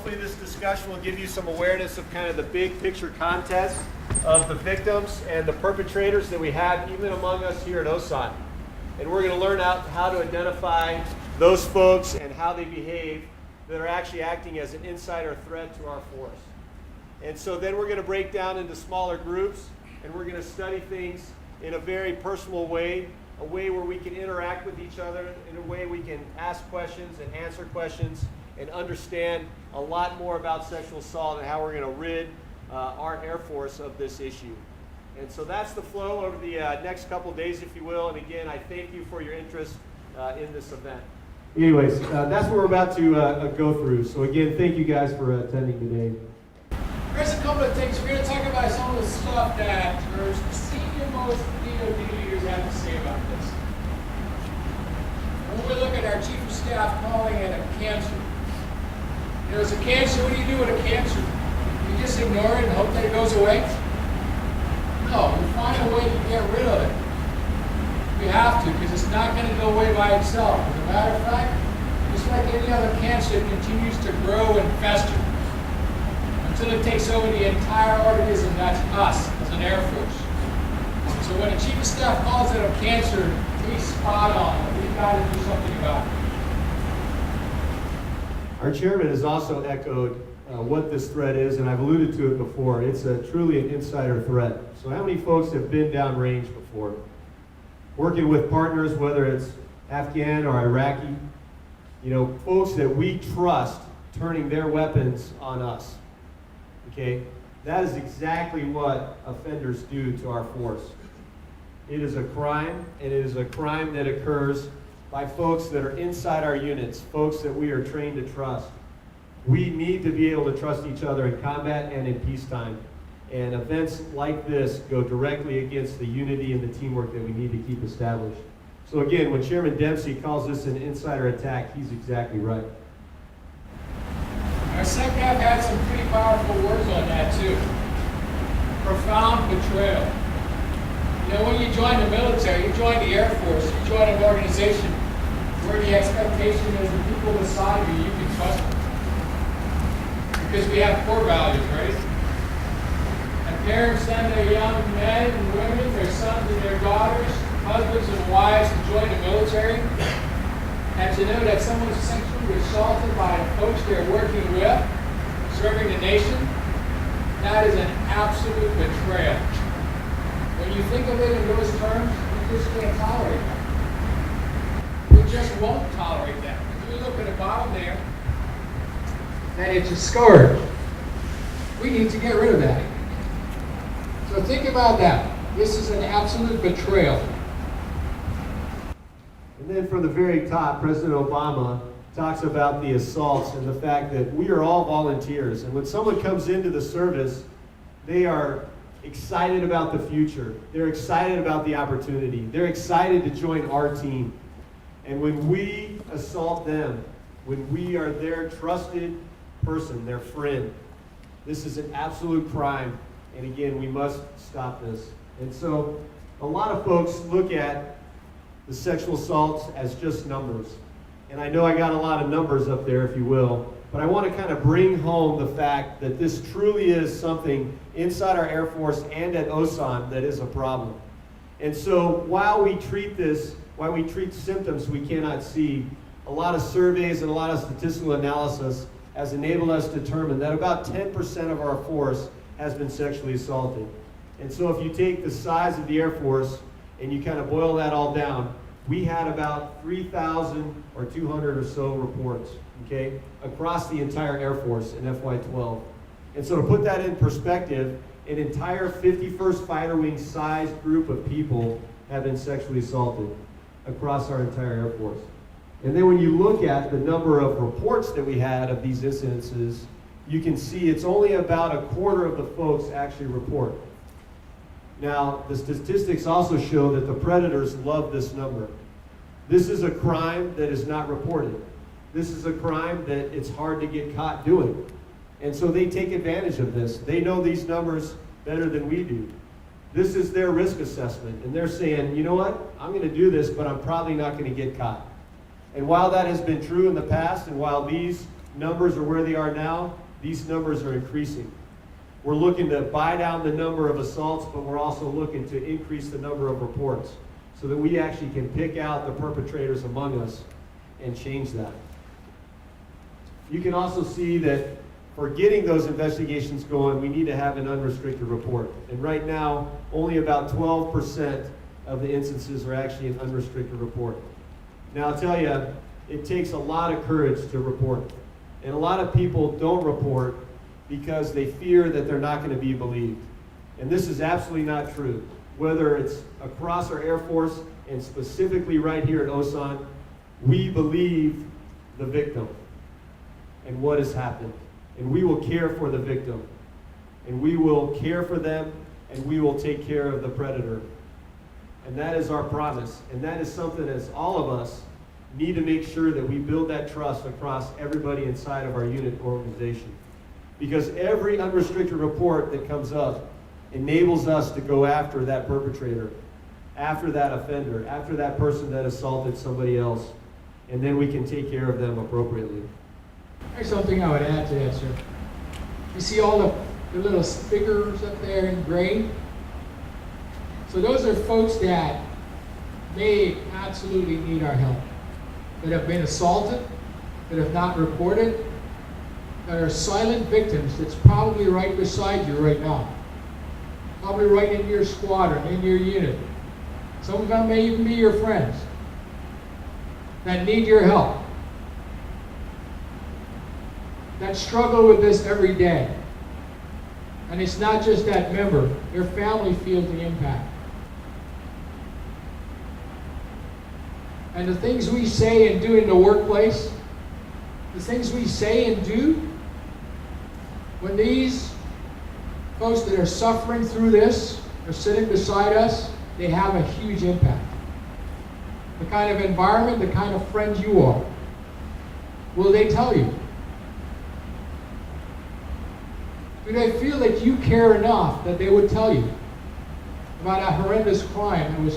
hopefully this discussion will give you some awareness of kind of the big picture context of the victims and the perpetrators that we have even among us here at Osan. And we're going to learn out how to identify those folks and how they behave that are actually acting as an insider threat to our force. And so then we're going to break down into smaller groups, and we're going to study things in a very personal way, a way where we can interact with each other, in a way we can ask questions and answer questions and understand a lot more about sexual assault and how we're going to rid our Air Force of this issue. And so that's the flow over the next couple days, if you will. And again, I thank you for your interest in this event. Anyways, that's what we're about to go through. So again, thank you guys for attending today. There's a couple of things. We're going to talk about some of the stuff that our senior-most DOD leaders have to say about this. When we look at our Chief of Staff calling it a cancer. There's a cancer. What do you do with a cancer? You just ignore it and hope that it goes away? No, you find a way to get rid of it. You have to, because it's not going to go away by itself. As a matter of fact, just like any other cancer, it continues to grow and fester until it takes over the entire organism. That's us as an Air Force. So when a Chief of Staff calls it a cancer, he's spot on. We've got to do something about it. Our chairman has also echoed what this threat is, and I've alluded to it before. It's truly an insider threat. So how many folks have been downrange before? Working with partners, whether it's Afghan or Iraqi, folks that we trust turning their weapons on us. Okay? That is exactly what offenders do to our force. It is a crime, and it is a crime that occurs by folks that are inside our units, folks that we are trained to trust. We need to be able to trust each other in combat and in peacetime. And events like this go directly against the unity and the teamwork that we need to keep established. So again, when Chairman Dempsey calls this an insider attack, he's exactly right. Our SECAP had some pretty powerful words on that too. Profound betrayal. When you join the military, you join the Air Force, you join an organization where the expectation is the people beside you, you can trust them. Because we have core values, right? And parents send their young men and women, their sons and their daughters, husbands and wives to join the military. And to know that someone's sexually assaulted by folks they're working with, serving the nation, that is an absolute betrayal. When you think of it in those terms, you just can't tolerate that. We just won't tolerate that. If you look at the bottom there, that it's a scourge. We need to get rid of that. So think about that. This is an absolute betrayal. And then from the very top, President Obama talks about the assaults and the fact that we are all volunteers. And when someone comes into the service, they are excited about the future. They're excited about the opportunity. They're excited to join our team. And when we assault them, when we are their trusted person, their friend, this is an absolute crime. And again, we must stop this. And so a lot of folks look at the sexual assaults as just numbers. And I know I got a lot of numbers up there, if you will. But I want to kind of bring home the fact that this truly is something inside our Air Force and at Osan that is a problem. And so while we treat symptoms we cannot see, a lot of surveys and a lot of statistical analysis has enabled us to determine that about 10% of our force has been sexually assaulted. And so if you take the size of the Air Force and you kind of boil that all down, we had about 3,000 or 200 or so reports, okay, across the entire Air Force in FY12. And so to put that in perspective, an entire 51st Fighter Wing sized group of people have been sexually assaulted across our entire Air Force. And then when you look at the number of reports that we had of these incidences, you can see it's only about a quarter of the folks actually report. Now, the statistics also show that the predators love this number. This is a crime that is not reported. This is a crime that it's hard to get caught doing. And so they take advantage of this. They know these numbers better than we do. This is their risk assessment. And they're saying, you know what? I'm going to do this, but I'm probably not going to get caught. And while that has been true in the past, and while these numbers are where they are now, these numbers are increasing. We're looking to buy down the number of assaults, but we're also looking to increase the number of reports so that we actually can pick out the perpetrators among us and change that. You can also see that for getting those investigations going, we need to have an unrestricted report. And right now, only about 12% of the instances are actually an unrestricted report. Now, I'll tell you, it takes a lot of courage to report. And a lot of people don't report because they fear that they're not going to be believed. And this is absolutely not true. Whether it's across our Air Force and specifically right here at Osan, we believe the victim and what has happened. And we will care for the victim. And we will care for them, and we will take care of the predator. And that is our promise. And that is something as all of us need to make sure that we build that trust across everybody inside of our unit organization. Because every unrestricted report that comes up enables us to go after that perpetrator, after that offender, after that person that assaulted somebody else, and then we can take care of them appropriately. Here's something I would add to that, sir. You see all the little stickers up there in gray? So those are folks that may absolutely need our help, that have been assaulted, that have not reported, that are silent victims that's probably right beside you right now. Probably right in your squadron, in your unit. Some of them may even be your friends that need your help, that struggle with this every day. And it's not just that member, their family feels the impact. And the things we say and do in the workplace, the things we say and do, when these folks that are suffering through this are sitting beside us, they have a huge impact. The kind of environment, the kind of friend you are. Will they tell you? Do they feel that you care enough that they would tell you about a horrendous crime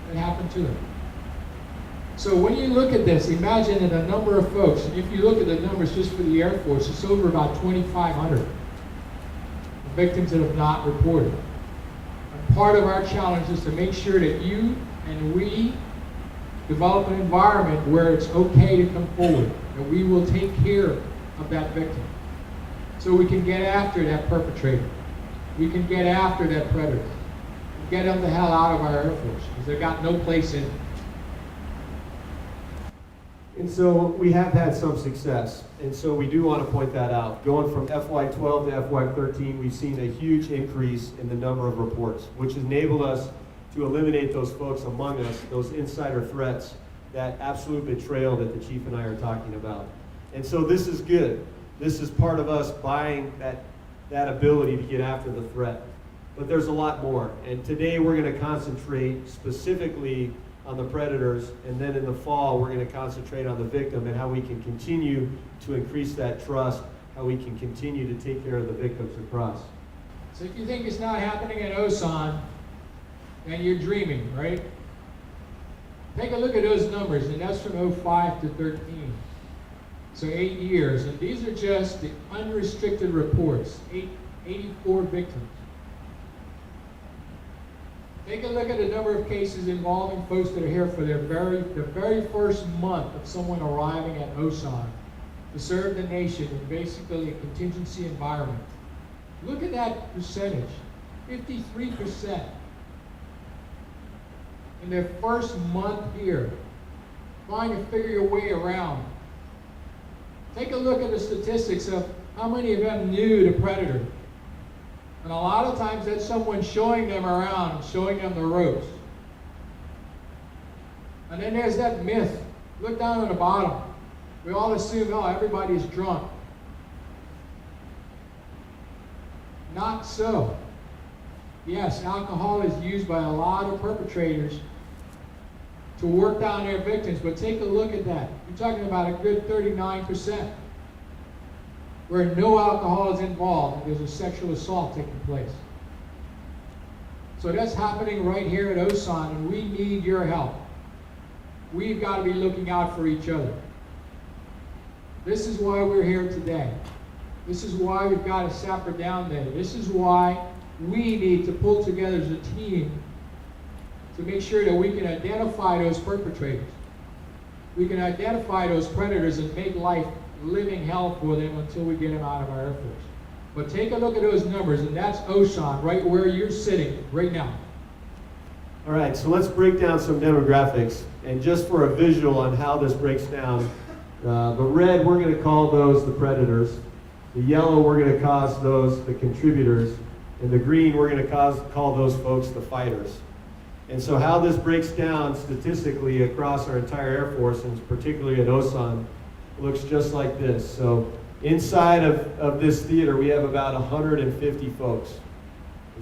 that happened to them? So when you look at this, imagine that a number of folks, and if you look at the numbers just for the Air Force, it's over about 2,500 victims that have not reported. And part of our challenge is to make sure that you and we develop an environment where it's okay to come forward, that we will take care of that victim. So we can get after that perpetrator. We can get after that predator. Get them the hell out of our Air Force, because they've got no place in it. And so we have had some success, and so we do want to point that out. Going from FY12 to FY13, we've seen a huge increase in the number of reports, which enabled us to eliminate those folks among us, those insider threats, that absolute betrayal that the chief and I are talking about. And so this is good. This is part of us buying that ability to get after the threat. But there's a lot more, and today we're going to concentrate specifically on the predators, and then in the fall we're going to concentrate on the victim and how we can continue to increase that trust, how we can continue to take care of the victims across. So if you think it's not happening at Osan, then you're dreaming, right? Take a look at those numbers, and that's from 05 to 13. So 8 years, and these are just the unrestricted reports, 84 victims. Take a look at the number of cases involving folks that are here for the very first month of someone arriving at Osan to serve the nation in basically a contingency environment. Look at that percentage, 53% in their first month here, trying to figure your way around. Take a look at the statistics of how many of them knew the predator. And a lot of times that's someone showing them around, showing them the ropes. And then there's that myth. Look down at the bottom. We all assume, oh, everybody's drunk. Not so. Yes, alcohol is used by a lot of perpetrators to work down their victims, but take a look at that. You're talking about a good 39%. Where no alcohol is involved and there's a sexual assault taking place. So that's happening right here at Osan, and we need your help. We've got to be looking out for each other. This is why we're here today. This is why we've got a SAPR down day. This is why we need to pull together as a team to make sure that we can identify those perpetrators. We can identify those predators and make life living hell for them until we get them out of our Air Force. But take a look at those numbers, and that's Osan, right where you're sitting right now. All right, so let's break down some demographics. And just for a visual on how this breaks down, the red, we're going to call those the predators. The yellow, we're going to call those the contributors. And the green, we're going to call those folks the fighters. And so how this breaks down statistically across our entire Air Force, and particularly at Osan, looks just like this. So inside of this theater, we have about 150 folks,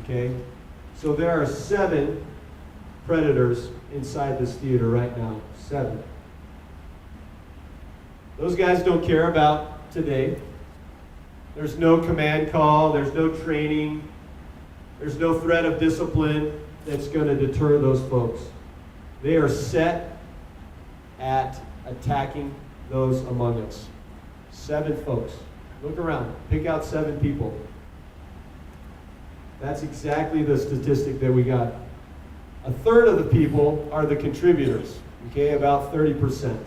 okay? So there are 7 predators inside this theater right now, 7. Those guys don't care about today. There's no command call, there's no training, there's no threat of discipline that's going to deter those folks. They are set at attacking those among us. 7 folks. Look around. Pick out 7 people. That's exactly the statistic that we got. A third of the people are the contributors, okay, about 30%,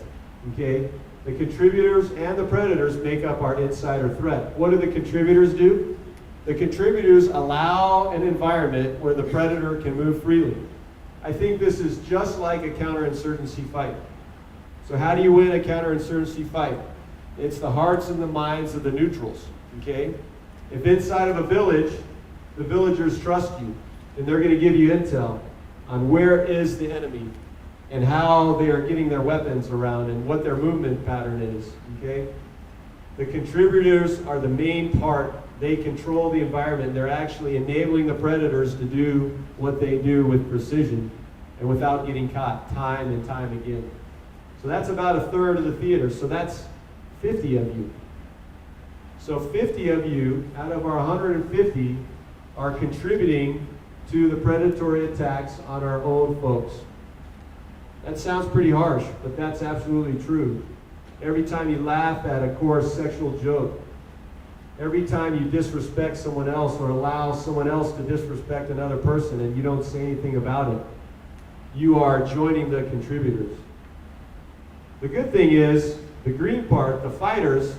okay? The contributors and the predators make up our insider threat. What do the contributors do? The contributors allow an environment where the predator can move freely. I think this is just like a counterinsurgency fight. So how do you win a counterinsurgency fight? It's the hearts and the minds of the neutrals, okay? If inside of a village, the villagers trust you, and they're going to give you intel on where is the enemy and how they are getting their weapons around and what their movement pattern is, okay? The contributors are the main part. They control the environment. They're actually enabling the predators to do what they do with precision and without getting caught time and time again. So that's about a third of the theater. So that's 50 of you. So 50 of you out of our 150 are contributing to the predatory attacks on our own folks. That sounds pretty harsh, but that's absolutely true. Every time you laugh at a coarse sexual joke, every time you disrespect someone else or allow someone else to disrespect another person and you don't say anything about it, you are joining the contributors. The good thing is, the green part, the fighters,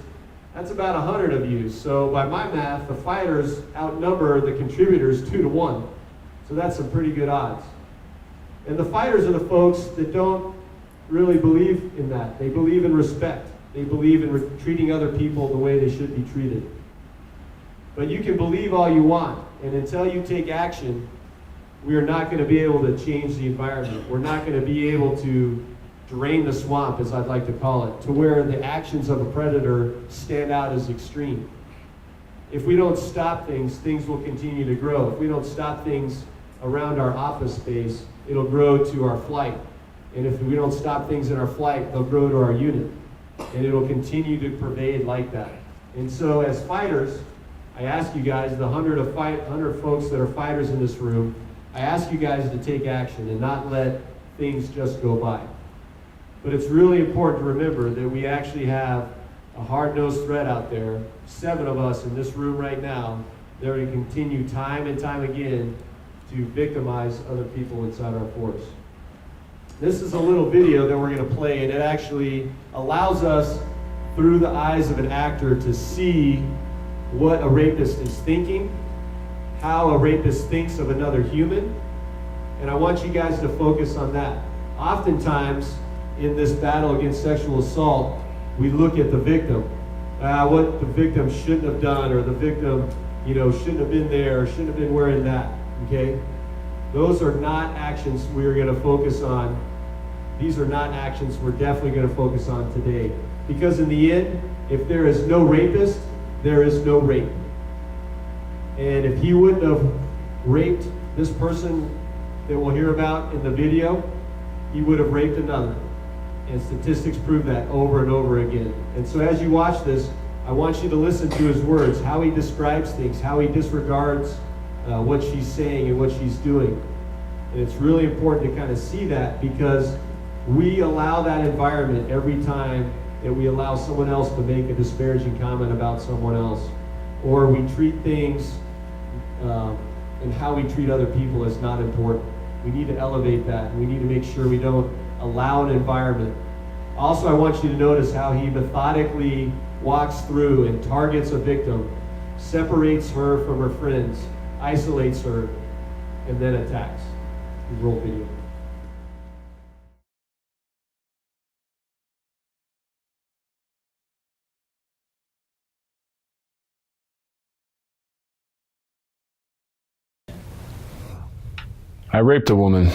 that's about 100 of you. So by my math, the fighters outnumber the contributors 2 to 1. So that's some pretty good odds. And the fighters are the folks that don't really believe in that. They believe in respect. They believe in treating other people the way they should be treated. But you can believe all you want, and until you take action, we are not going to be able to change the environment. We're not going to be able to drain the swamp, as I'd like to call it, to where the actions of a predator stand out as extreme. If we don't stop things, things will continue to grow. If we don't stop things around our office space, it'll grow to our flight. And if we don't stop things in our flight, they'll grow to our unit. And it'll continue to pervade like that. And so as fighters, I ask you guys, the 100 folks that are fighters in this room, I ask you guys to take action and not let things just go by. But it's really important to remember that we actually have a hard-nosed threat out there, 7 of us in this room right now, that are going to continue time and time again to victimize other people inside our force. This is a little video that we're going to play, and it actually allows us, through the eyes of an actor, to see what a rapist is thinking, how a rapist thinks of another human, and I want you guys to focus on that. Oftentimes, in this battle against sexual assault, we look at the victim, what the victim shouldn't have done, or the victim, shouldn't have been there, or shouldn't have been wearing that, okay? Those are not actions we're going to focus on. These are not actions we're definitely going to focus on today. Because in the end, if there is no rapist, there is no rape. And if he wouldn't have raped this person that we'll hear about in the video, he would have raped another. And statistics prove that over and over again. And so as you watch this, I want you to listen to his words, how he describes things, how he disregards what she's saying and what she's doing. And it's really important to kind of see that, because we allow that environment every time that we allow someone else to make a disparaging comment about someone else, or we treat things and how we treat other people as not important. We need to elevate that. We need to make sure we don't allow an environment. Also, I want you to notice how he methodically walks through and targets a victim, separates her from her friends, isolates her, and then attacks. Roll video. I raped a woman.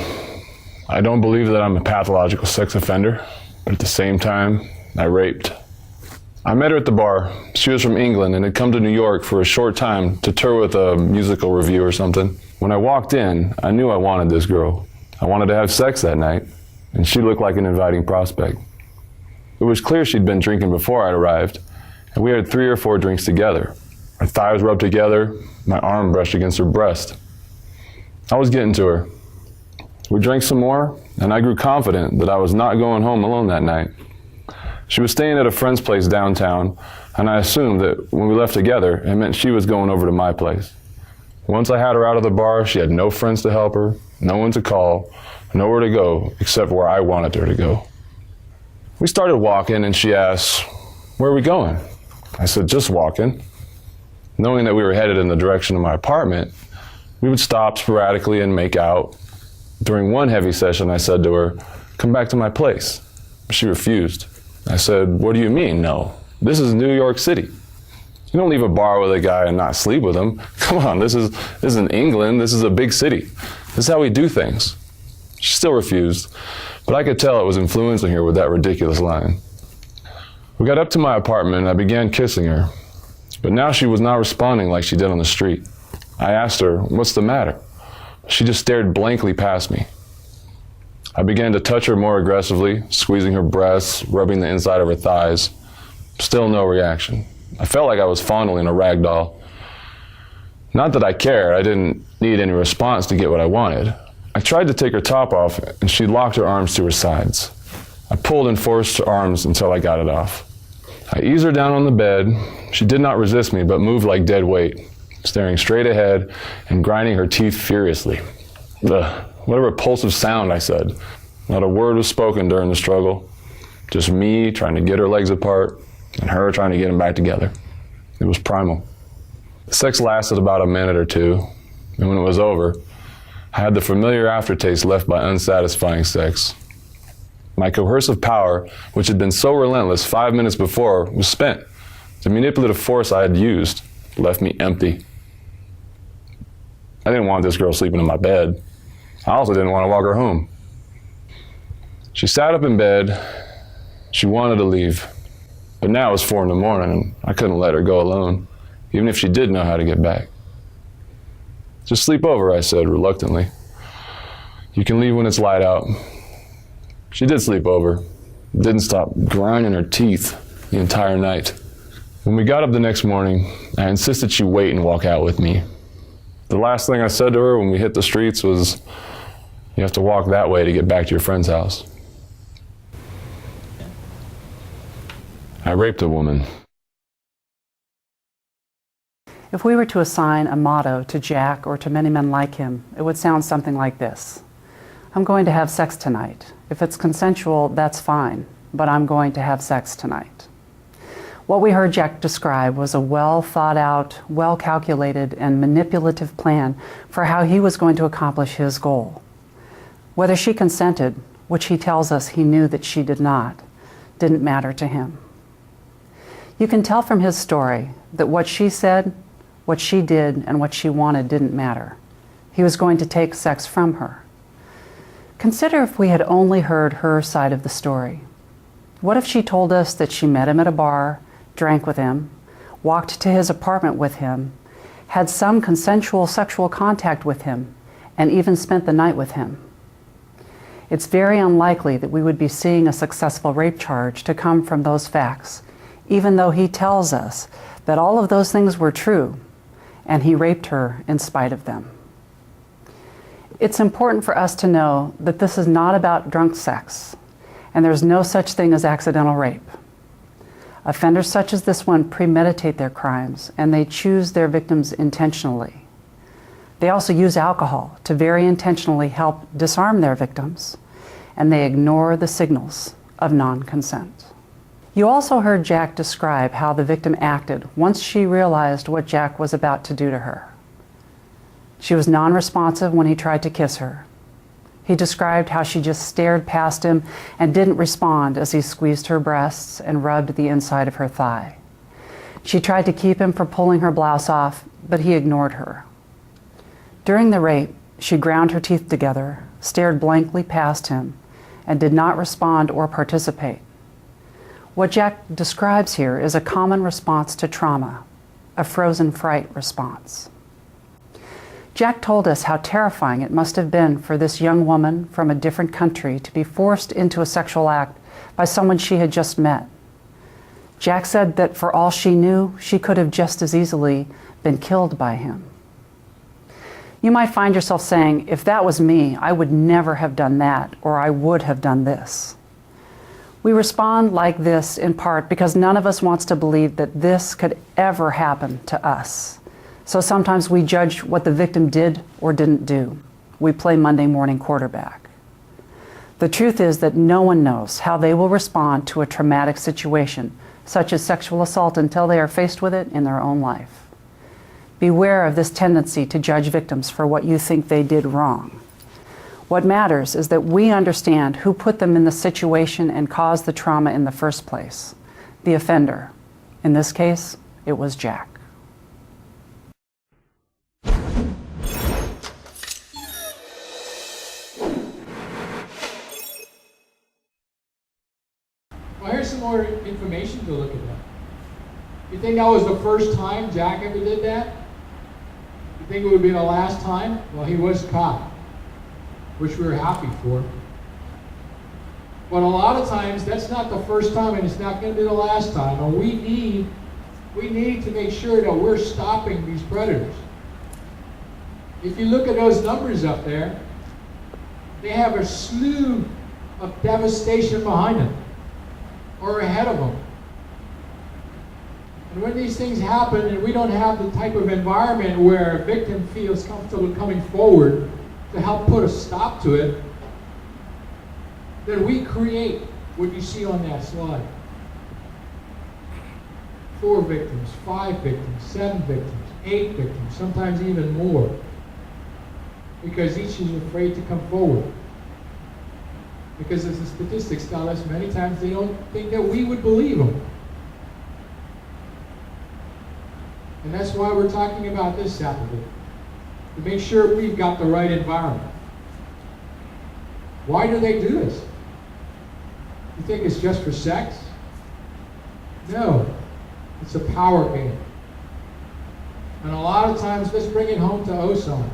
I don't believe that I'm a pathological sex offender, but at the same time, I raped. I met her at the bar. She was from England and had come to New York for a short time to tour with a musical review or something. When I walked in, I knew I wanted this girl. I wanted to have sex that night, and she looked like an inviting prospect. It was clear she'd been drinking before I'd arrived, and we had 3 or 4 drinks together. Our thighs rubbed together, my arm brushed against her breast. I was getting to her. We drank some more, and I grew confident that I was not going home alone that night. She was staying at a friend's place downtown, and I assumed that when we left together, it meant she was going over to my place. Once I had her out of the bar, she had no friends to help her, no one to call, nowhere to go except where I wanted her to go. We started walking, and she asked, "Where are we going?" I said, "Just walking." Knowing that we were headed in the direction of my apartment, we would stop sporadically and make out. During one heavy session, I said to her, "Come back to my place." She refused. I said, "What do you mean, no? This is New York City. You don't leave a bar with a guy and not sleep with him. Come on, this isn't England. This is a big city. This is how we do things." She still refused, but I could tell it was influencing her with that ridiculous line. We got up to my apartment and I began kissing her, but now she was not responding like she did on the street. I asked her, "What's the matter?" She just stared blankly past me. I began to touch her more aggressively, squeezing her breasts, rubbing the inside of her thighs. Still no reaction. I felt like I was fondling a rag doll. Not that I cared, I didn't need any response to get what I wanted. I tried to take her top off, and she locked her arms to her sides. I pulled and forced her arms until I got it off. I eased her down on the bed. She did not resist me, but moved like dead weight, staring straight ahead and grinding her teeth furiously. Ugh, what a repulsive sound, I said. Not a word was spoken during the struggle. Just me trying to get her legs apart and her trying to get them back together. It was primal. The sex lasted about a minute or 2, and when it was over, I had the familiar aftertaste left by unsatisfying sex. My coercive power, which had been so relentless 5 minutes before, was spent. The manipulative force I had used left me empty. I didn't want this girl sleeping in my bed. I also didn't want to walk her home. She sat up in bed. She wanted to leave. But now it was 4 a.m, and I couldn't let her go alone, even if she did know how to get back. "Just sleep over," I said reluctantly. "You can leave when it's light out." She did sleep over. Didn't stop grinding her teeth the entire night. When we got up the next morning, I insisted she wait and walk out with me. The last thing I said to her when we hit the streets was, "You have to walk that way to get back to your friend's house." I raped a woman. If we were to assign a motto to Jack or to many men like him, it would sound something like this: "I'm going to have sex tonight. If it's consensual, that's fine, but I'm going to have sex tonight." What we heard Jack describe was a well thought out, well calculated, and manipulative plan for how he was going to accomplish his goal. Whether she consented, which he tells us he knew that she did not, didn't matter to him. You can tell from his story that what she said, what she did, and what she wanted didn't matter. He was going to take sex from her. Consider if we had only heard her side of the story. What if she told us that she met him at a bar, drank with him, walked to his apartment with him, had some consensual sexual contact with him, and even spent the night with him? It's very unlikely that we would be seeing a successful rape charge to come from those facts, even though he tells us that all of those things were true, and he raped her in spite of them. It's important for us to know that this is not about drunk sex, and there's no such thing as accidental rape. Offenders such as this one premeditate their crimes, and they choose their victims intentionally. They also use alcohol to very intentionally help disarm their victims, and they ignore the signals of non-consent. You also heard Jack describe how the victim acted once she realized what Jack was about to do to her. She was non-responsive when he tried to kiss her. He described how she just stared past him and didn't respond as he squeezed her breasts and rubbed the inside of her thigh. She tried to keep him from pulling her blouse off, but he ignored her. During the rape, she ground her teeth together, stared blankly past him, and did not respond or participate. What Jack describes here is a common response to trauma, a frozen fright response. Jack told us how terrifying it must have been for this young woman from a different country to be forced into a sexual act by someone she had just met. Jack said that for all she knew, she could have just as easily been killed by him. You might find yourself saying, if that was me, I would never have done that, or I would have done this. We respond like this in part because none of us wants to believe that this could ever happen to us. So sometimes we judge what the victim did or didn't do. We play Monday morning quarterback. The truth is that no one knows how they will respond to a traumatic situation, such as sexual assault, until they are faced with it in their own life. Beware of this tendency to judge victims for what you think they did wrong. What matters is that we understand who put them in the situation and caused the trauma in the first place, the offender. In this case, it was Jack. Well, here's some more information to look at that. You think that was the first time Jack ever did that? You think it would be the last time? Well, he was caught, which we were happy for. But a lot of times, that's not the first time, and it's not going to be the last time. And we need to make sure that we're stopping these predators. If you look at those numbers up there, they have a slew of devastation behind them, or ahead of them. And when these things happen and we don't have the type of environment where a victim feels comfortable coming forward to help put a stop to it, then we create what you see on that slide. 4 victims, 5 victims, 7 victims, 8 victims, sometimes even more. Because each is afraid to come forward. Because as the statistics tell us, many times they don't think that we would believe them. And that's why we're talking about this Saturday, to make sure we've got the right environment. Why do they do this? You think it's just for sex? No, it's a power game. And a lot of times, let's bring it home to Osan.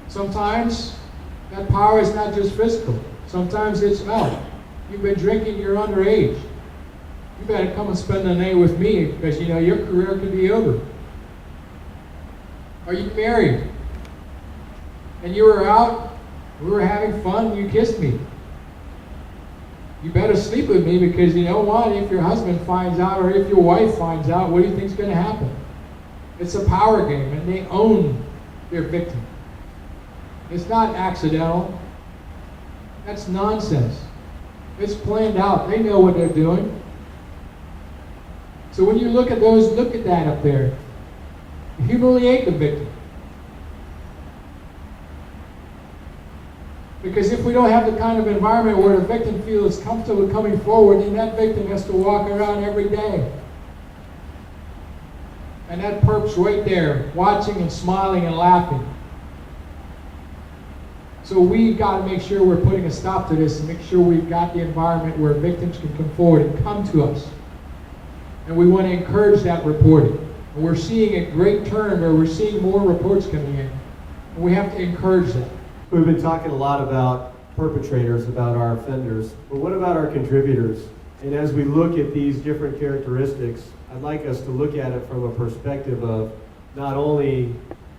Sometimes that power is not just physical. Sometimes it's, oh, you've been drinking, you're underage. You better come and spend the night with me because you know your career could be over. Are you married? And you were out, we were having fun, and you kissed me. You better sleep with me because you know what? If your husband finds out or if your wife finds out, what do you think is going to happen? It's a power game, and they own their victim. It's not accidental. That's nonsense. It's planned out. They know what they're doing. So when you look at those, look at that up there. Humiliate the victim. Because if we don't have the kind of environment where the victim feels comfortable coming forward, then that victim has to walk around every day. And that perp's right there, watching and smiling and laughing. So we've got to make sure we're putting a stop to this and make sure we've got the environment where victims can come forward and come to us. And we want to encourage that reporting. And we're seeing a great turn where we're seeing more reports coming in. And we have to encourage that. We've been talking a lot about perpetrators, about our offenders, but what about our contributors? And as we look at these different characteristics, I'd like us to look at it from a perspective of not only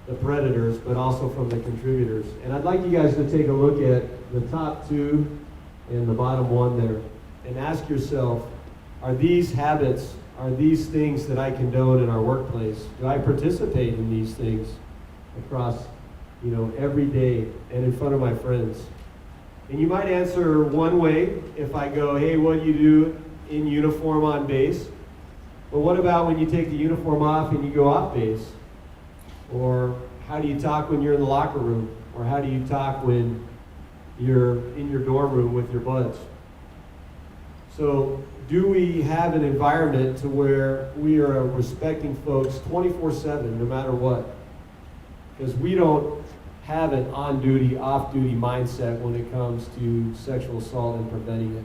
the predators, but also from the contributors. And I'd like you guys to take a look at the top 2 and the bottom 1 there, and ask yourself, Are these habits, are these things that I condone in our workplace? Do I participate in these things across, every day and in front of my friends? And you might answer one way if I go, hey, what do you do in uniform on base? But what about when you take the uniform off and you go off base? Or how do you talk when you're in the locker room? Or how do you talk when you're in your dorm room with your buds? So do we have an environment to where we are respecting folks 24/7, no matter what? Because we don't have an on-duty, off-duty mindset when it comes to sexual assault and preventing it.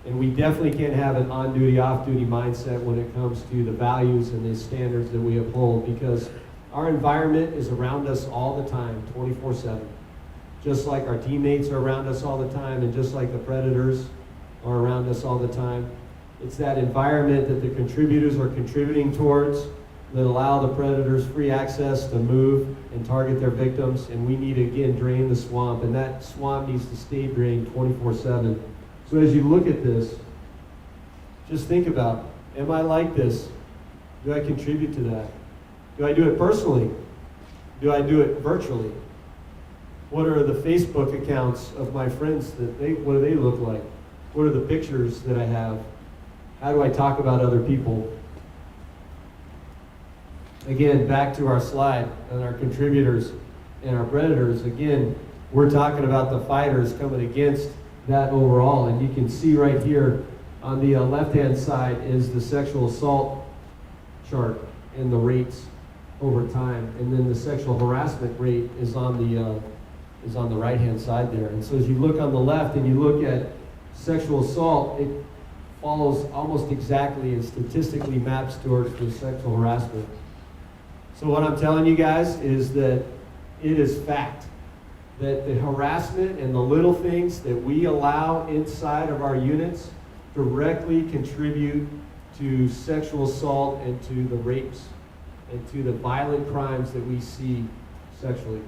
And we definitely can't have an on-duty, off-duty mindset when it comes to the values and the standards that we uphold, because our environment is around us all the time, 24/7. Just like our teammates are around us all the time, and just like the predators are around us all the time. It's that environment that the contributors are contributing towards that allow the predators free access to move and target their victims, and we need to, again, drain the swamp, and that swamp needs to stay drained 24/7. So as you look at this, just think about, am I like this? Do I contribute to that? Do I do it personally? Do I do it virtually? What are the Facebook accounts of my friends what do they look like? What are the pictures that I have? How do I talk about other people? Again, back to our slide and our contributors and our predators. Again, we're talking about the fighters coming against that overall. And you can see right here on the left-hand side is the sexual assault chart and the rates over time. And then the sexual harassment rate is on the right-hand side there. And so as you look on the left and you look at sexual assault, it follows almost exactly and statistically maps towards the sexual harassment. So what I'm telling you guys is that it is fact that the harassment and the little things that we allow inside of our units directly contribute to sexual assault and to the rapes and to the violent crimes that we see sexually.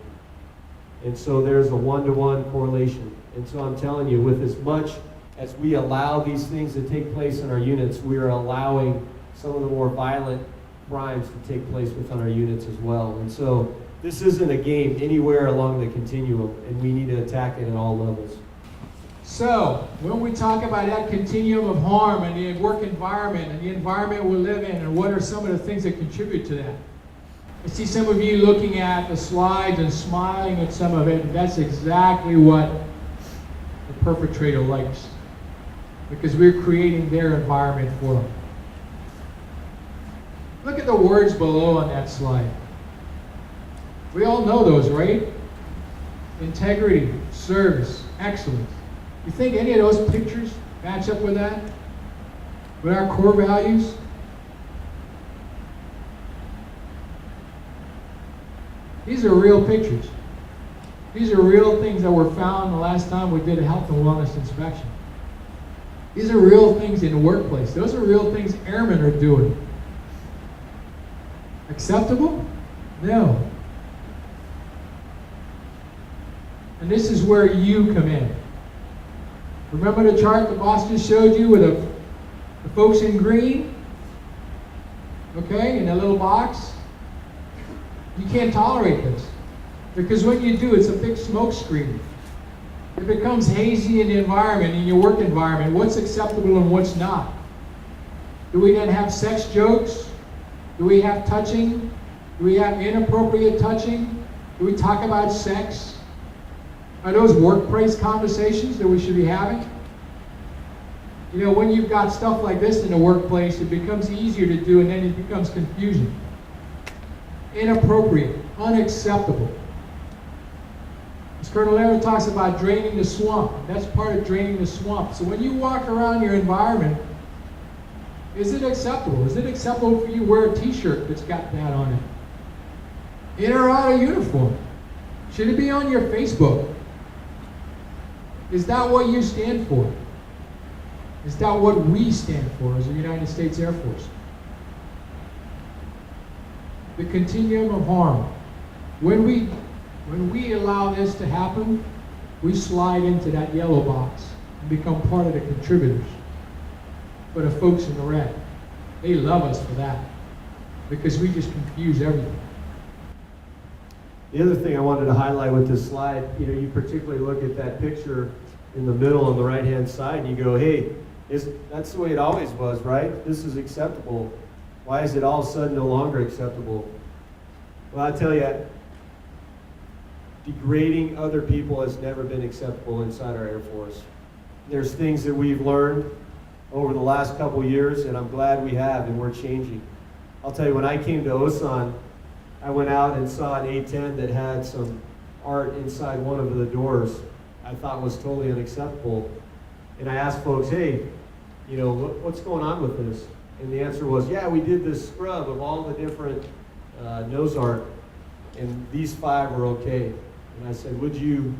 And so there's a one-to-one correlation. And so I'm telling you, with as much as we allow these things to take place in our units, we are allowing some of the more violent crimes to take place within our units as well. And so this isn't a game anywhere along the continuum, and we need to attack it at all levels. So, when we talk about that continuum of harm and the work environment and the environment we live in, and what are some of the things that contribute to that? I see some of you looking at the slides and smiling at some of it, and that's exactly what the perpetrator likes, because we're creating their environment for them. Look at the words below on that slide. We all know those, right? Integrity, service, excellence. You think any of those pictures match up with that? With our core values? These are real pictures. These are real things that were found the last time we did a health and wellness inspection. These are real things in the workplace. Those are real things airmen are doing. Acceptable? No. And this is where you come in. Remember the chart the boss just showed you with the folks in green? Okay, in that little box? You can't tolerate this. Because when you do, it's a big smoke screen. It becomes hazy in the environment, in your work environment, what's acceptable and what's not. Do we then have sex jokes? Do we have touching? Do we have inappropriate touching? Do we talk about sex? Are those workplace conversations that we should be having? You know, when you've got stuff like this in the workplace, it becomes easier to do, and then it becomes confusion. Inappropriate, unacceptable. As Col Leonard talks about draining the swamp, that's part of draining the swamp. So when you walk around your environment, is it acceptable? Is it acceptable for you to wear a t-shirt that's got that on it? In or out of uniform? Should it be on your Facebook? Is that what you stand for? Is that what we stand for as the United States Air Force? The continuum of harm. When we allow this to happen, we slide into that yellow box and become part of the contributors. for the folks in the red. They love us for that, because we just confuse everything. The other thing I wanted to highlight with this slide, you particularly look at that picture in the middle on the right-hand side, and you go, hey, that's the way it always was, right? This is acceptable. Why is it all of a sudden no longer acceptable? Well, I tell you, degrading other people has never been acceptable inside our Air Force. There's things that we've learned over the last couple years, and I'm glad we have, and we're changing. I'll tell you, when I came to Osan, I went out and saw an A-10 that had some art inside one of the doors I thought was totally unacceptable. And I asked folks, hey, what's going on with this? And the answer was, yeah, we did this scrub of all the different nose art, and these 5 were okay. And I said, would you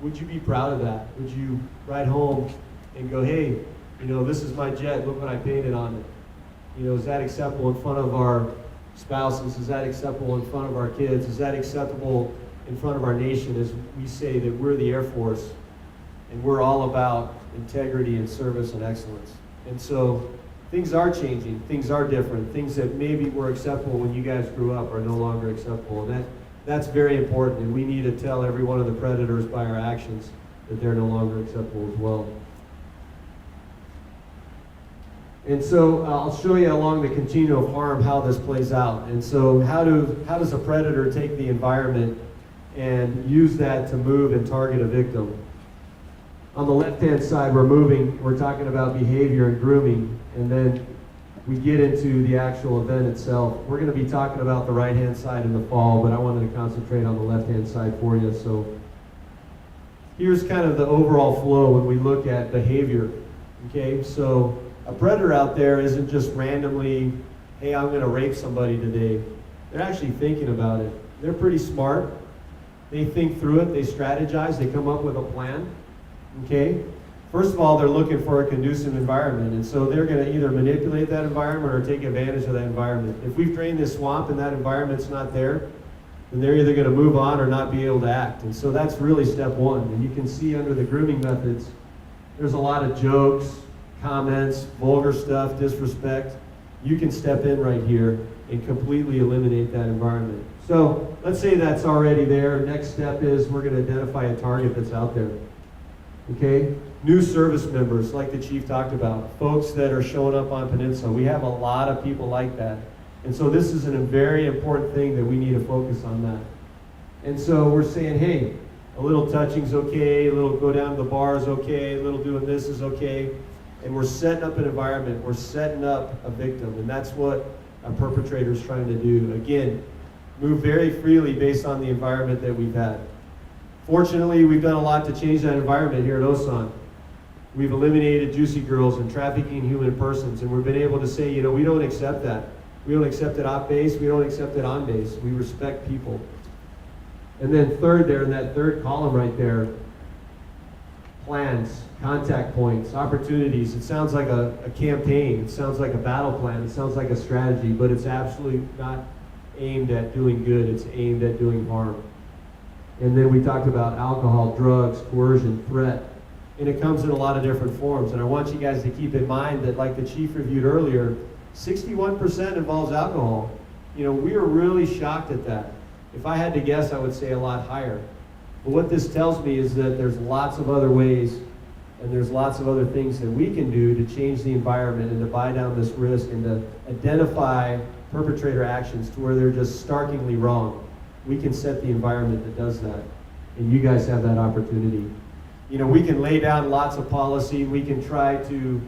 be proud of that? Would you write home and go, hey, this is my jet, look what I painted on it? Is that acceptable in front of our spouses? Is that acceptable in front of our kids? Is that acceptable in front of our nation as we say that we're the Air Force and we're all about integrity and service and excellence? And so things are changing, things are different, things that maybe were acceptable when you guys grew up are no longer acceptable. And that's very important, and we need to tell every one of the predators by our actions that they're no longer acceptable as well. And so I'll show you along the continuum of harm how this plays out. And so how does a predator take the environment and use that to move and target a victim? On the left-hand side, we're talking about behavior and grooming, and then we get into the actual event itself. We're going to be talking about the right-hand side in the fall, but I wanted to concentrate on the left-hand side for you. So here's kind of the overall flow when we look at behavior. Okay, so a predator out there isn't just randomly, hey, I'm going to rape somebody today. They're actually thinking about it. They're pretty smart. They think through it. They strategize. They come up with a plan. Okay? First of all, they're looking for a conducive environment, and so they're going to either manipulate that environment or take advantage of that environment. If we've drained this swamp and that environment's not there, then they're either going to move on or not be able to act. And so that's really step one. And you can see under the grooming methods, there's a lot of jokes, comments, vulgar stuff, disrespect. You can step in right here and completely eliminate that environment. So let's say that's already there. Next step is we're going to identify a target that's out there. Okay? New service members, like the chief talked about, folks that are showing up on Peninsula. We have a lot of people like that. And so this is a very important thing that we need to focus on that. And so we're saying, hey, a little touching's okay, a little go down to the bar is okay, a little doing this is okay. And we're setting up an environment, we're setting up a victim, and that's what a perpetrator is trying to do. Again, move very freely based on the environment that we've had. Fortunately, we've done a lot to change that environment here at Osan. We've eliminated juicy girls and trafficking human persons, and we've been able to say, we don't accept that. We don't accept it off base, we don't accept it on base. We respect people. And then third there, in that third column right there, plans, contact points, opportunities. It sounds like a campaign. It sounds like a battle plan. It sounds like a strategy, but it's absolutely not aimed at doing good. It's aimed at doing harm. And then we talked about alcohol, drugs, coercion, threat. And it comes in a lot of different forms. And I want you guys to keep in mind that, like the chief reviewed earlier, 61% involves alcohol. We are really shocked at that. If I had to guess, I would say a lot higher. But what this tells me is that there's lots of other ways and there's lots of other things that we can do to change the environment and to buy down this risk and to identify perpetrator actions to where they're just starkly wrong. We can set the environment that does that. And you guys have that opportunity. We can lay down lots of policy. We can try to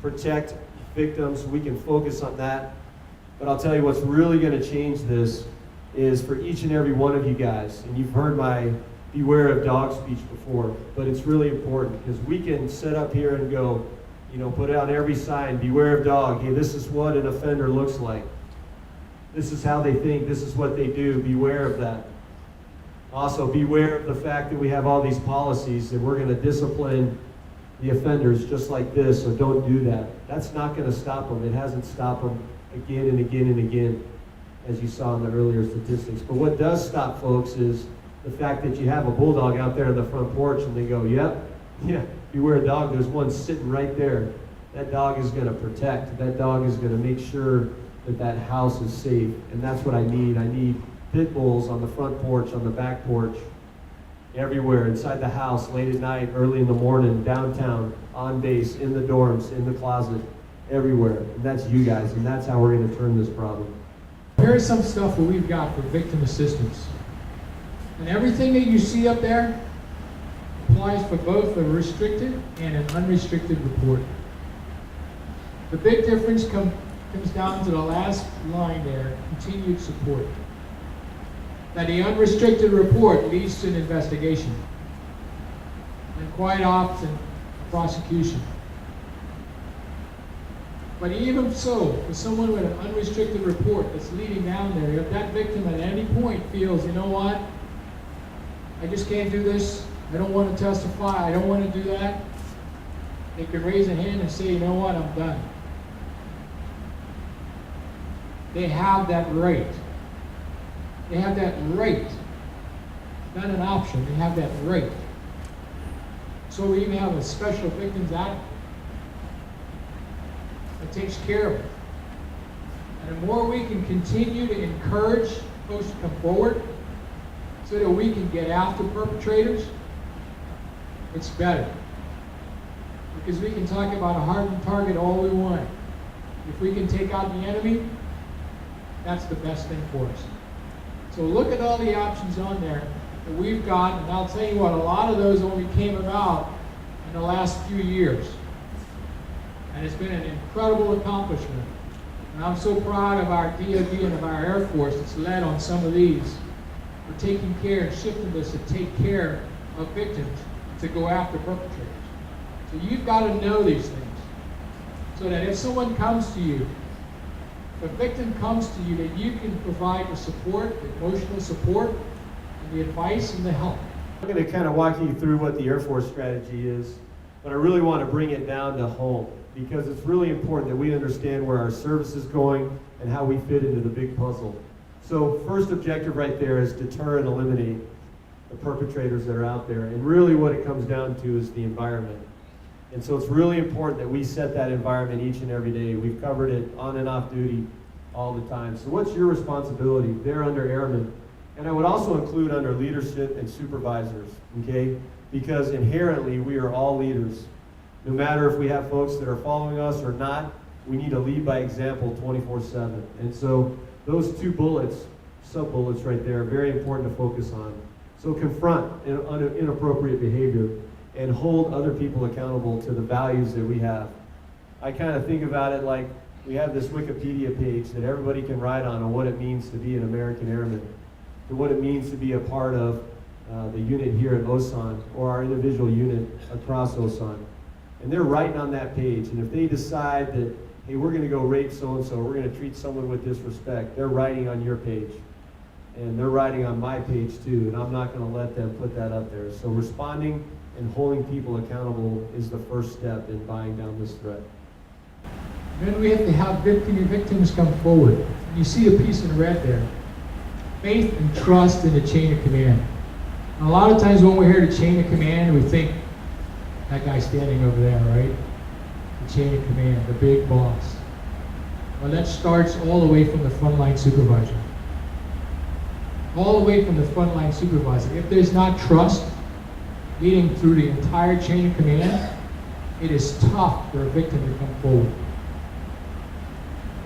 protect victims. We can focus on that. But I'll tell you what's really going to change this is for each and every one of you guys, and you've heard my beware of dog speech before, but it's really important because we can sit up here and go, put out every sign, beware of dog. Hey, this is what an offender looks like. This is how they think. This is what they do. Beware of that. Also, beware of the fact that we have all these policies and we're going to discipline the offenders just like this, so don't do that. That's not going to stop them. It hasn't stopped them again and again and again, as you saw in the earlier statistics. But what does stop folks is the fact that you have a bulldog out there on the front porch and they go, yep, yeah, beware a dog, there's one sitting right there. that dog is going to protect. That dog is going to make sure that that house is safe. And that's what I need. I need pit bulls on the front porch, on the back porch, everywhere, inside the house, late at night, early in the morning, downtown, on base, in the dorms, in the closet, everywhere. And that's you guys, and that's how we're going to turn this problem. Here's some stuff that we've got for victim assistance. And everything that you see up there applies for both a restricted and an unrestricted report. The big difference comes down to the last line there, continued support. That the unrestricted report leads to an investigation, and quite often prosecution. But even so, for someone with an unrestricted report that's leading down there, if that victim at any point feels, you know what, I just can't do this, I don't want to testify, I don't want to do that, they could raise a hand and say, you know what, I'm done. They have that right. They have that right. Not an option, they have that right. So we even have a special victims act that takes care of it. And the more we can continue to encourage folks to come forward so that we can get after perpetrators, it's better. Because we can talk about a hardened target all we want. If we can take out the enemy, that's the best thing for us. So look at all the options on there that we've got, and I'll tell you what, a lot of those only came about in the last few years. And it's been an incredible accomplishment. And I'm so proud of our DoD and of our Air Force that's led on some of these. We're taking care and shifting this to take care of victims, to go after perpetrators. So you've got to know these things. So that if someone comes to you, if a victim comes to you, that you can provide the support, the emotional support, and the advice and the help. I'm going to kind of walk you through what the Air Force strategy is, but I really want to bring it down to home because it's really important that we understand where our service is going and how we fit into the big puzzle. So first objective right there is deter and eliminate the perpetrators that are out there. And really what it comes down to is the environment. And so it's really important that we set that environment each and every day. We've covered it on and off duty all the time. So what's your responsibility? They're under airmen. And I would also include under leadership and supervisors, okay? Because inherently we are all leaders. No matter if we have folks that are following us or not, we need to lead by example 24/7. And so those two bullets, sub-bullets right there, are very important to focus on. So confront inappropriate behavior and hold other people accountable to the values that we have. I kind of think about it like we have this Wikipedia page that everybody can write on what it means to be an American Airman, and what it means to be a part of the unit here at Osan, or our individual unit across Osan. And they're writing on that page, and if they decide that, hey, we're going to go rape so-and-so, we're going to treat someone with disrespect, they're writing on your page. And they're writing on my page too, and I'm not going to let them put that up there. So responding and holding people accountable is the first step in buying down this threat. Then we have to have victims come forward. You see a piece in red there. Faith and trust in the chain of command. And a lot of times when we hear the chain of command, we think that guy standing over there, right? The chain of command, the big boss. Well, that starts all the way from the frontline supervisor. All the way from the frontline supervisor. If there's not trust leading through the entire chain of command, it is tough for a victim to come forward.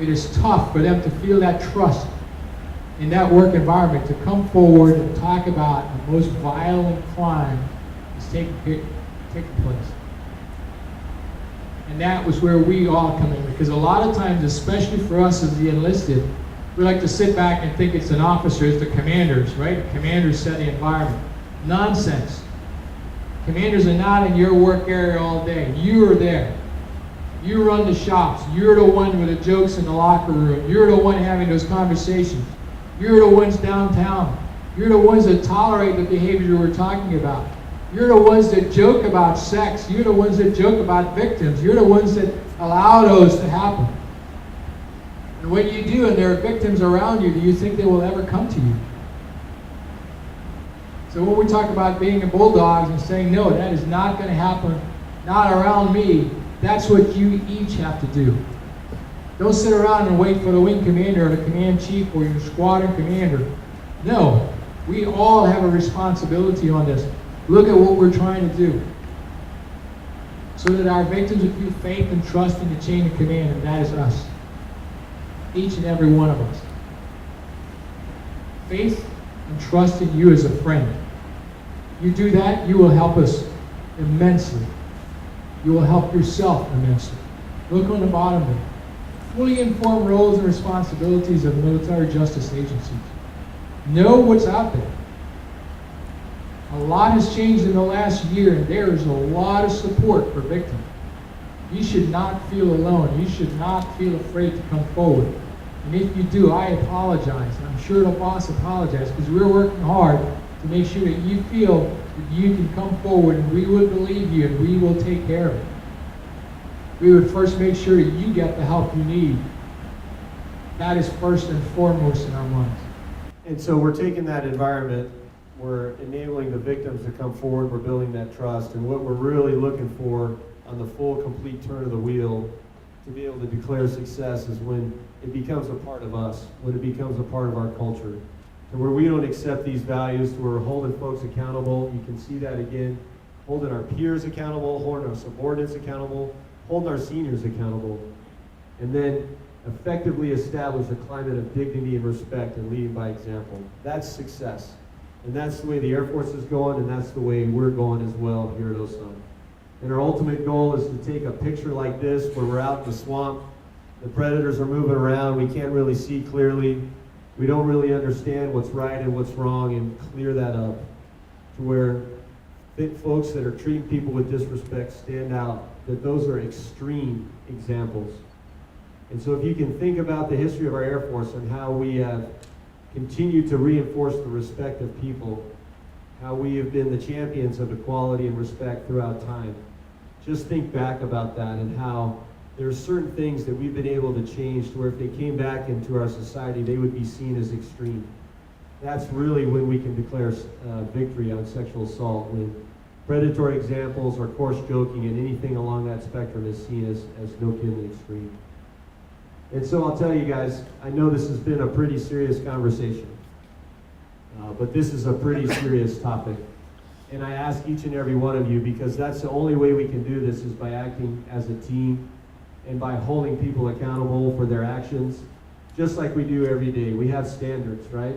It is tough for them to feel that trust in that work environment to come forward and talk about the most violent crime that's taking place. And that was where we all come in, because a lot of times, especially for us as the enlisted, we like to sit back and think it's an officer, it's the commanders, right? The commanders set the environment. Nonsense. Commanders are not in your work area all day. You are there. You run the shops. You're the one with the jokes in the locker room. You're the one having those conversations. You're the ones downtown. You're the ones that tolerate the behavior we're talking about. You're the ones that joke about sex. You're the ones that joke about victims. You're the ones that allow those to happen. And when you do, and there are victims around you, do you think they will ever come to you? So when we talk about being a bulldog and saying, no, that is not going to happen, not around me, That's what you each have to do. Don't sit around and wait for the wing commander or the command chief or your squadron commander. No, we all have a responsibility on this. Look at what we're trying to do, so that our victims will feel faith and trust in the chain of command, and that is us. Each and every one of us. Faith and trust in you as a friend. You do that, you will help us immensely. You will help yourself immensely. Look on the bottom there. Fully informed roles and responsibilities of military justice agencies. Know what's out there. A lot has changed in the last year, and there is a lot of support for victims. You should not feel alone. You should not feel afraid to come forward. And if you do, I apologize. I'm sure the boss apologizes, because we're working hard to make sure that you feel that you can come forward, and we will believe you, and we will take care of it. We would first make sure that you get the help you need. That is first and foremost in our minds. And so we're taking that environment, we're enabling the victims to come forward, we're building that trust, and what we're really looking for on the full, complete turn of the wheel to be able to declare success is when it becomes a part of us, when it becomes a part of our culture. And where we don't accept these values, where we're holding folks accountable. You can see that again, holding our peers accountable, holding our subordinates accountable, holding our seniors accountable, and then effectively establish a climate of dignity and respect and leading by example. That's success. And that's the way the Air Force is going, and that's the way we're going as well here at Osan. And our ultimate goal is to take a picture like this where we're out in the swamp, the predators are moving around, we can't really see clearly, we don't really understand what's right and what's wrong, and clear that up to where folks that are treating people with disrespect stand out, that those are extreme examples. And so if you can think about the history of our Air Force and how we have continued to reinforce the respect of people, how we have been the champions of equality and respect throughout time, just think back about that and how there are certain things that we've been able to change to where if they came back into our society, they would be seen as extreme. That's really when we can declare victory on sexual assault, when predatory examples or coarse joking and anything along that spectrum is seen as no kidding extreme. And so I'll tell you guys, I know this has been a pretty serious conversation, but this is a pretty serious topic. And I ask each and every one of you, because that's the only way we can do this is by acting as a team and by holding people accountable for their actions, just like we do every day. We have standards, right?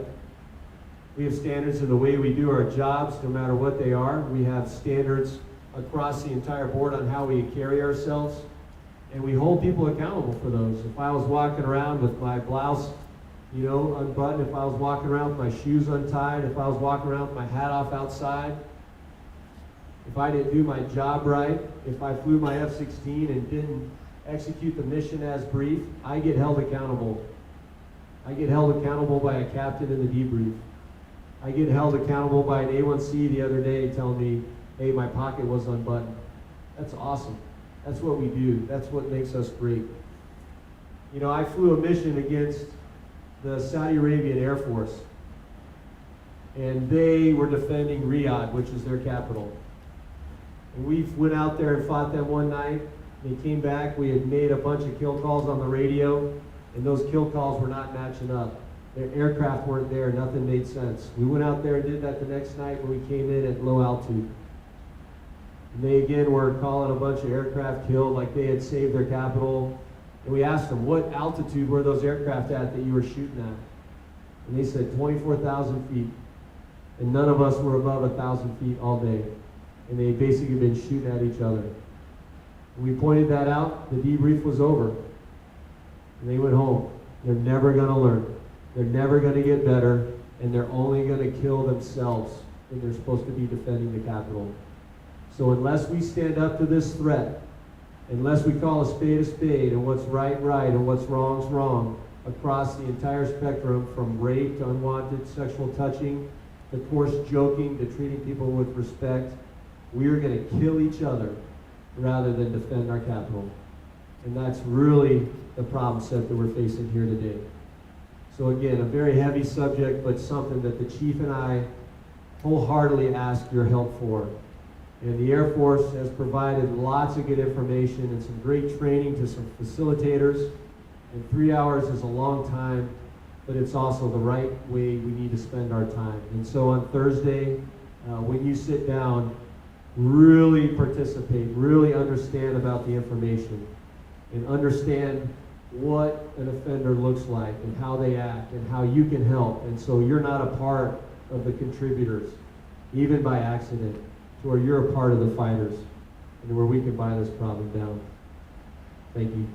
We have standards in the way we do our jobs, no matter what they are. We have standards across the entire board on how we carry ourselves, and we hold people accountable for those. If I was walking around with my blouse, unbuttoned, if I was walking around with my shoes untied, if I was walking around with my hat off outside, if I didn't do my job right, if I flew my F-16 and didn't execute the mission as briefed, I get held accountable. I get held accountable by a captain in the debrief. I get held accountable by an A1C the other day telling me, hey, my pocket was unbuttoned. That's awesome. That's what we do. That's what makes us great. I flew a mission against the Saudi Arabian Air Force, and they were defending Riyadh, which is their capital. And we went out there and fought them one night. They came back. We had made a bunch of kill calls on the radio, and those kill calls were not matching up. Their aircraft weren't there. Nothing made sense. We went out there and did that the next night when we came in at low altitude. And they again were calling a bunch of aircraft killed, like they had saved their capital. And we asked them, what altitude were those aircraft at that you were shooting at? And they said 24,000 feet. And none of us were above 1,000 feet all day. And they basically been shooting at each other. And we pointed that out. The debrief was over. And they went home. They're never going to learn. They're never going to get better. And they're only going to kill themselves when they're supposed to be defending the capital. So unless we stand up to this threat, unless we call a spade, and what's right, and what's wrong, across the entire spectrum from rape to unwanted sexual touching, to coarse joking, to treating people with respect, we are going to kill each other rather than defend our capital. And that's really the problem set that we're facing here today. So again, a very heavy subject, but something that the Chief and I wholeheartedly ask your help for. And the Air Force has provided lots of good information and some great training to some facilitators. And 3 hours is a long time, but it's also the right way we need to spend our time. And so on Thursday, when you sit down, really participate, really understand about the information, and understand what an offender looks like and how they act and how you can help. And so you're not a part of the contributors, even by accident, to where you're a part of the fighters and where we can buy this problem down. Thank you.